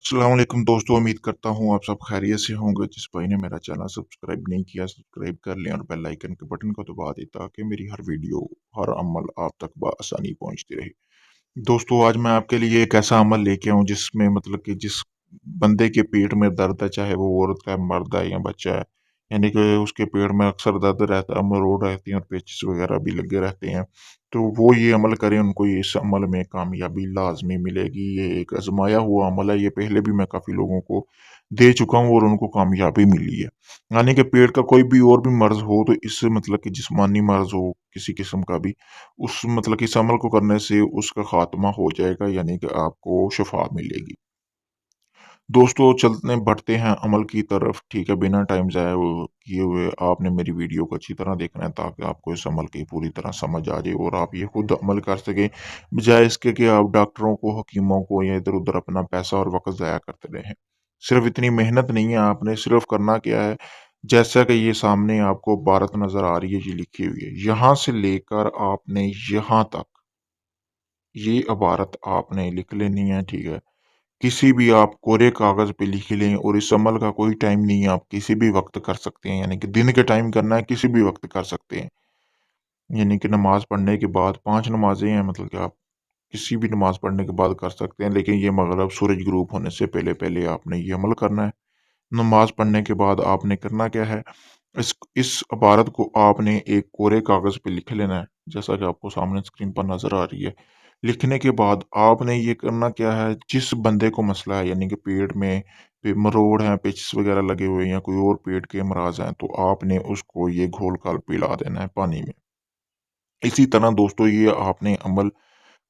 अस्सलाम वालेकुम दोस्तों, उम्मीद करता हूँ आप सब खैरियत से होंगे। जिस भाई ने मेरा चैनल सब्सक्राइब नहीं किया, सब्सक्राइब कर लें और बेल आइकन के बटन को दबा दें ताकि मेरी हर वीडियो, हर अमल आप तक बआसानी पहुँचती रहे। दोस्तों, आज मैं आपके लिए एक ऐसा अमल लेके आऊँ जिसमें मतलब कि जिस बंदे के पेट में दर्द है, चाहे वो औरत है, मर्द है या बच्चा है, यानी कि उसके पेट में अक्सर दर्द रहता है, मरोड़ रहती हैं और पेचिस वगैरह भी लगे रहते हैं। तो वो ये अमल करें, उनको इस अमल में कामयाबी लाज़मी मिलेगी। ये एक आज़माया हुआ अमल है, ये पहले भी मैं काफ़ी लोगों को दे चुका हूँ और उनको कामयाबी मिली है। यानी कि पेट का कोई भी और भी मर्ज़ हो, तो इससे मतलब कि जिस्मानी मर्ज़ हो किसी किस्म का भी, उस मतलब कि इस अमल को करने से उसका ख़ात्मा हो जाएगा, यानी कि आपको शिफ़ा मिलेगी। दोस्तों, चलते बढ़ते हैं अमल की तरफ, ठीक है? बिना टाइम ज़ाया वो किए हुए आपने मेरी वीडियो को अच्छी तरह देखना है ताकि आपको इस अमल की पूरी तरह समझ आ जाए और आप ये खुद अमल कर सकें, बजाय इसके कि आप डॉक्टरों को, हकीमों को या इधर-उधर अपना पैसा और वक़्त ज़ाया करते रहें। सिर्फ़ इतनी मेहनत नहीं है, आपने सिर्फ़ करना क्या है, जैसा कि ये सामने आपको इबारत नज़र आ रही है, ये लिखी हुई है। यहाँ से लेकर आपने यहाँ तक, ये इबारत आपने लिख लेनी है, ठीक है? किसी भी आप कोरे कागज़ पे लिख लें और इस अमल का कोई टाइम नहीं है, आप किसी भी वक़्त कर सकते हैं, यानी कि दिन के टाइम करना है, किसी भी वक़्त कर सकते हैं। यानी कि नमाज़ पढ़ने के बाद 5 नमाज़ें हैं, मतलब कि आप किसी भी नमाज़ पढ़ने के बाद कर सकते हैं, लेकिन ये मगरिब सूरज गुरूब होने से पहले-पहले आपने ये अमल करना है। नमाज़ पढ़ने के बाद आपने करना क्या है, इस इबारत को आपने एक कोरे कागज़ पे लिख लेना है, जैसा कि आपको सामने स्क्रीन पर नज़र आ रही है। लिखने के बाद आपने ये करना क्या है, जिस बंदे को मसला है, यानी कि पेट में मरोड़ हैं, पेचिस वगैरह लगे हुए हैं या कोई और पेट के अमराज़ हैं, तो आपने उसको ये घोल-घाल पिला देना है पानी में। इसी तरह दोस्तों, ये आपने अमल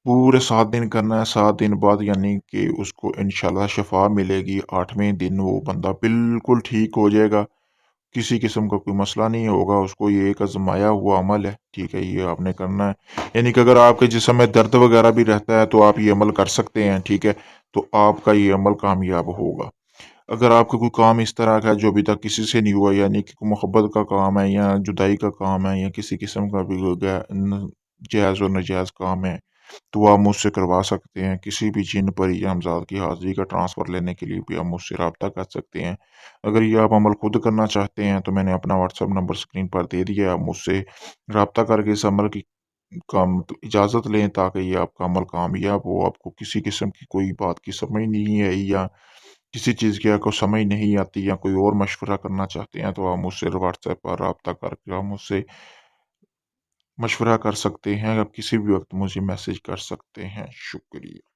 पूरे 7 दिन करना है। 7 दिन बाद यानी कि उसको इंशाल्लाह शिफ़ा मिलेगी। 8वें दिन वो बंदा बिल्कुल ठीक हो जाएगा। किसी किस्म का कोई मसला नहीं होगा उसको। ये एक आज़माया हुआ अमल है, ठीक है? ये आपने करना है। यानी कि अगर आपके जिस्म में दर्द वगैरह भी रहता है तो आप ये अमल कर सकते हैं, ठीक है? तो आपका ये अमल कामयाब होगा। अगर आपका कोई काम इस तरह का है जो अभी तक किसी से नहीं हुआ, यानी कि कोई मोहब्बत का काम है या जुदाई का काम है या किसी किस्म का भी जायज़ और नाजायज़ काम है, तो आप मुझसे करवा सकते हैं। किसी भी जिन, परी या अमज़ाद की हाज़िरी का ट्रांसफ़र लेने के लिए भी आप मुझसे राब्ता कर सकते हैं। अगर ये आप अमल खुद करना चाहते हैं तो मैंने अपना व्हाट्सएप नंबर स्क्रीन पर दे दिया है। आप मुझसे राब्ता करके इस अमल की इजाज़त लें ताकि ये आपका अमल कामयाब हो। आपको किसी किस्म की कोई बात की समझ नहीं आई या किसी चीज़ की आपको समझ नहीं आती या कोई और मशवरा करना चाहते हैं, तो आप मुझसे व्हाट्सएप पर राब्ता करके आप मुझसे मशवरा कर सकते हैं। आप किसी भी वक़्त मुझे मैसेज कर सकते हैं। शुक्रिया।